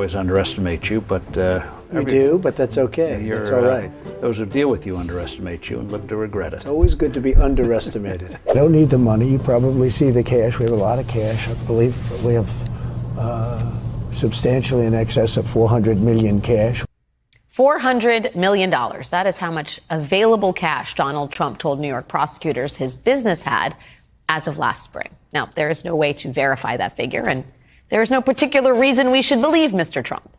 always underestimate you, but you do, but that's okay. That's all right. Those who deal with you underestimate you and live to regret it. It's always good to be underestimated. I don't need the money. You probably see the cash. We have a lot of cash. I believe we have substantially in excess of $400 million cash. $400 million. That is how much available cash Donald Trump told New York prosecutors his business had as of last spring. Now, there is no way to verify that figure, and there is no particular reason we should believe Mr. Trump.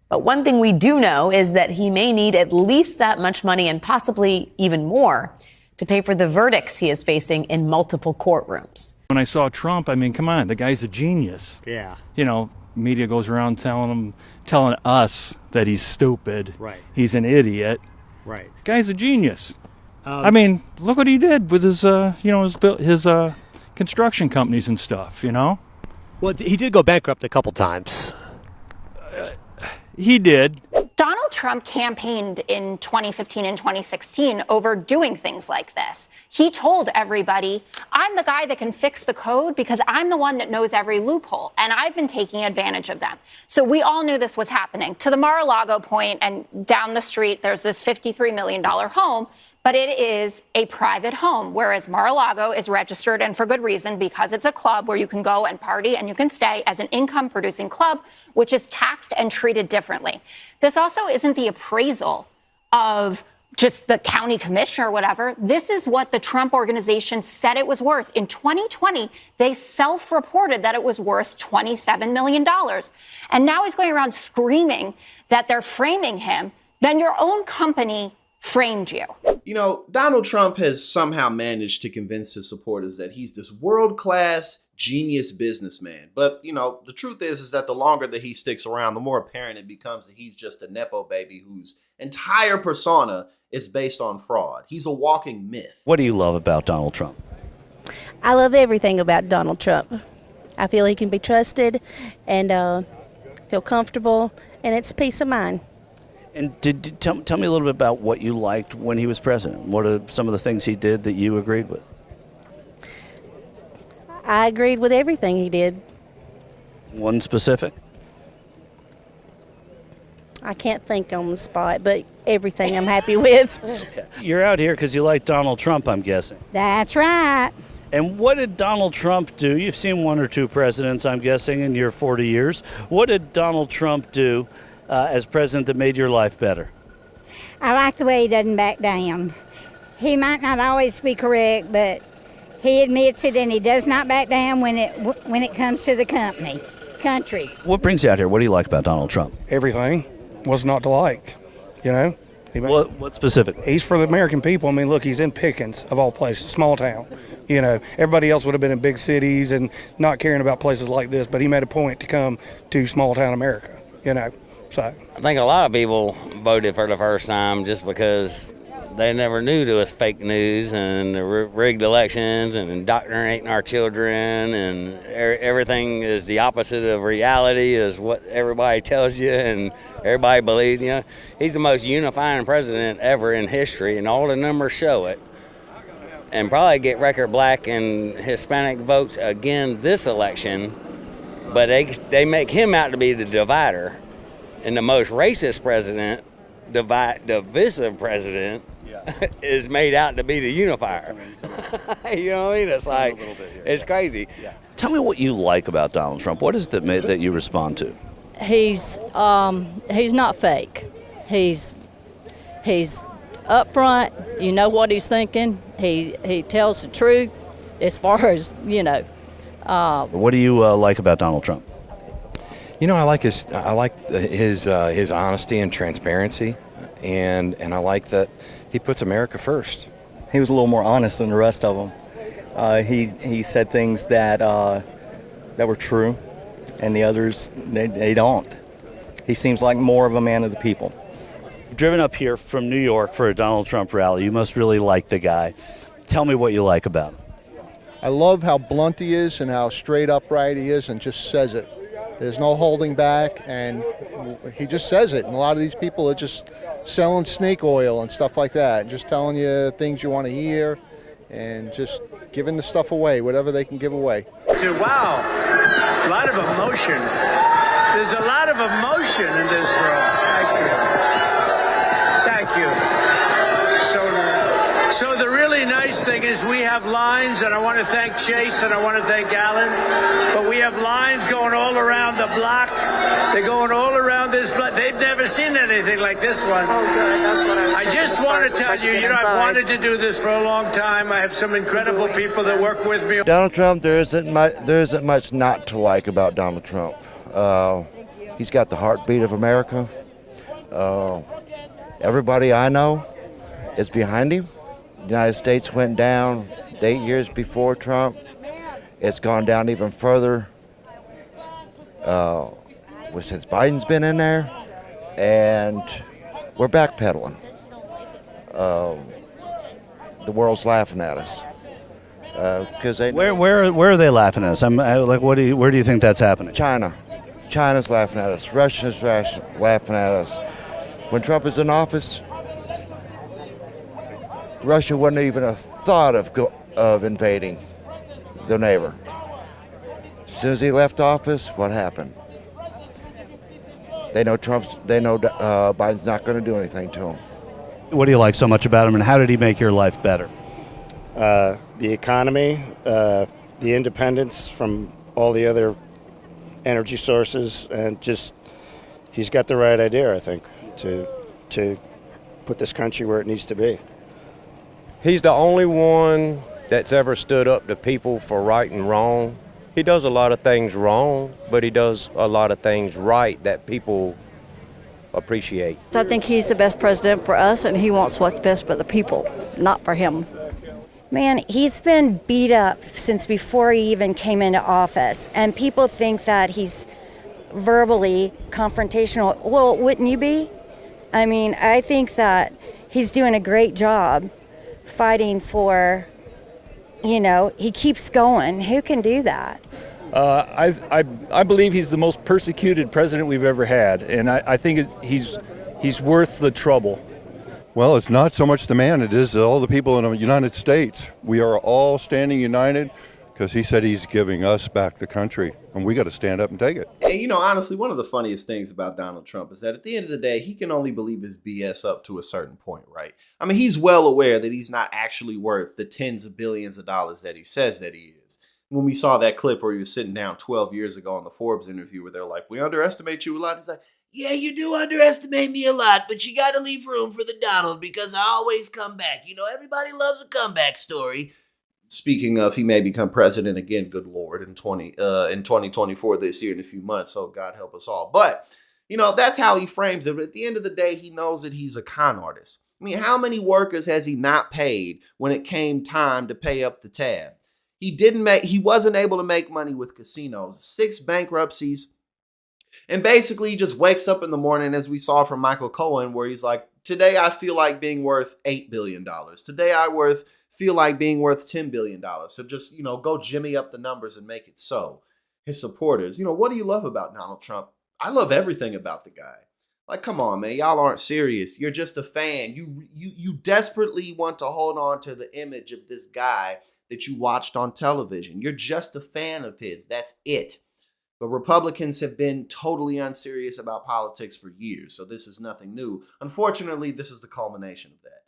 But one thing we do know is that he may need at least that much money and possibly even more to pay for the verdicts he is facing in multiple courtrooms. When I saw Trump, I mean, come on, the guy's a genius. Yeah. You know, media goes around telling us that he's stupid. Right. He's an idiot. Right. The guy's a genius. I mean, look what he did with his construction companies and stuff, you know? Well, he did go bankrupt a couple times. He did. Donald Trump campaigned in 2015 and 2016 over doing things like this. He told everybody, I'm the guy that can fix the code because I'm the one that knows every loophole, and I've been taking advantage of them. So we all knew this was happening. To the Mar-a-Lago point, and down the street, there's this $53 million home, but it is a private home, whereas Mar-a-Lago is registered, and for good reason, because it's a club where you can go and party and you can stay as an income-producing club, which is taxed and treated differently. This also isn't the appraisal of just the county commissioner or whatever. This is what the Trump organization said it was worth. In 2020, they self-reported that it was worth $27 million. And now he's going around screaming that they're framing him. Then your own company framed you. You know, Donald Trump has somehow managed to convince his supporters that he's this world-class genius businessman. But, you know, the truth is that the longer that he sticks around, the more apparent it becomes that he's just a Nepo baby whose entire persona is based on fraud. He's a walking myth. What do you love about Donald Trump? I love everything about Donald Trump. I feel he can be trusted and feel comfortable, and it's peace of mind. And tell me a little bit about what you liked when he was president. What are some of the things he did that you agreed with? I agreed with everything he did. One specific? I can't think on the spot, but everything I'm happy with. You're out here because you like Donald Trump, I'm guessing. That's right. And what did Donald Trump do? You've seen one or two presidents, I'm guessing, in your 40 years. What did Donald Trump do as president that made your life better? I like the way he doesn't back down. He might not always be correct, but he admits it, and he does not back down when it comes to the country. What brings you out here? What do you like about Donald Trump? Everything. What's not to like, you know? What specifically? He's for the American people. I mean, look, he's in Pickens, of all places, small town. You know, everybody else would have been in big cities and not caring about places like this, but he made a point to come to small town America, you know. So I think a lot of people voted for the first time just because they never knew there was fake news and the rigged elections and indoctrinating our children, and everything is the opposite of reality is what everybody tells you and everybody believes. You know, he's the most unifying president ever in history, and all the numbers show it. And probably get record black and Hispanic votes again this election, but they make him out to be the divider. And the most racist president, divisive president, is made out to be the unifier. You know what I mean? It's like, it's crazy. Yeah. Tell me what you like about Donald Trump. What is it that you respond to? He's not fake. He's upfront. You know what he's thinking. He tells the truth as far as, you know. What do you like about Donald Trump? You know, I like his honesty and transparency, and I like that he puts America first. He was a little more honest than the rest of them. He said things that were true, and the others they don't. He seems like more of a man of the people. Driven up here from New York for a Donald Trump rally, you must really like the guy. Tell me what you like about him. I love how blunt he is and how straight upright he is and just says it. There's no holding back, and he just says it. And a lot of these people are just selling snake oil and stuff like that, just telling you things you want to hear and just giving the stuff away, whatever they can give away. Wow, a lot of emotion. There's a lot of emotion in this room. Thank you. So the really nice thing is we have lines, and I want to thank Chase and I want to thank Alan, but we have lines going all around the block. They're going all around this block. They've never seen anything like this one. Oh, good. That's what I just want to tell you, I've wanted to do this for a long time. I have some incredible people that work with me. Donald Trump, there isn't much not to like about Donald Trump. He's got the heartbeat of America. Everybody I know is behind him. The United States went down 8 years before Trump. It's gone down even further since Biden's been in there, and we're backpedaling. The world's laughing at us because Where are they laughing at us? Where do you think that's happening? China's laughing at us. Russia's laughing at us. When Trump was in office, Russia wouldn't even have thought of invading their neighbor. As soon as he left office, what happened? They know Biden's not going to do anything to him. What do you like so much about him, and how did he make your life better? The economy, the independence from all the other energy sources, and just he's got the right idea, I think, to put this country where it needs to be. He's the only one that's ever stood up to people for right and wrong. He does a lot of things wrong, but he does a lot of things right that people appreciate. So I think he's the best president for us, and he wants what's best for the people, not for him. Man, he's been beat up since before he even came into office, and people think that he's verbally confrontational. Well, wouldn't you be? I mean, I think that he's doing a great job fighting for, he keeps going. Who can do that? I believe he's the most persecuted president we've ever had, and I think he's worth the trouble. Well, it's not so much the man, it is all the people in the United States. We are all standing united because he said he's giving us back the country, and we got to stand up and take it. And, honestly, one of the funniest things about Donald Trump is that at the end of the day, he can only believe his BS up to a certain point, right? I mean, he's well aware that he's not actually worth the tens of billions of dollars that he says that he is. When we saw that clip where he was sitting down 12 years ago on the Forbes interview where they're like, we underestimate you a lot. He's like, yeah, you do underestimate me a lot, but you got to leave room for the Donald because I always come back. Everybody loves a comeback story. Speaking of, he may become president again, good Lord, in 2024 this year in a few months. So God help us all. But, that's how he frames it. But at the end of the day, he knows that he's a con artist. I mean, how many workers has he not paid when it came time to pay up the tab? He wasn't able to make money with casinos, 6 bankruptcies. And basically, he just wakes up in the morning, as we saw from Michael Cohen, where he's like, today I feel like being worth $8 billion. Today I feel like being worth $10 billion. So just, go jimmy up the numbers and make it so. His supporters, what do you love about Donald Trump? I love everything about the guy. Like, come on, man, y'all aren't serious. You're just a fan. You desperately want to hold on to the image of this guy that you watched on television. You're just a fan of his. That's it. But Republicans have been totally unserious about politics for years, so this is nothing new. Unfortunately, this is the culmination of that.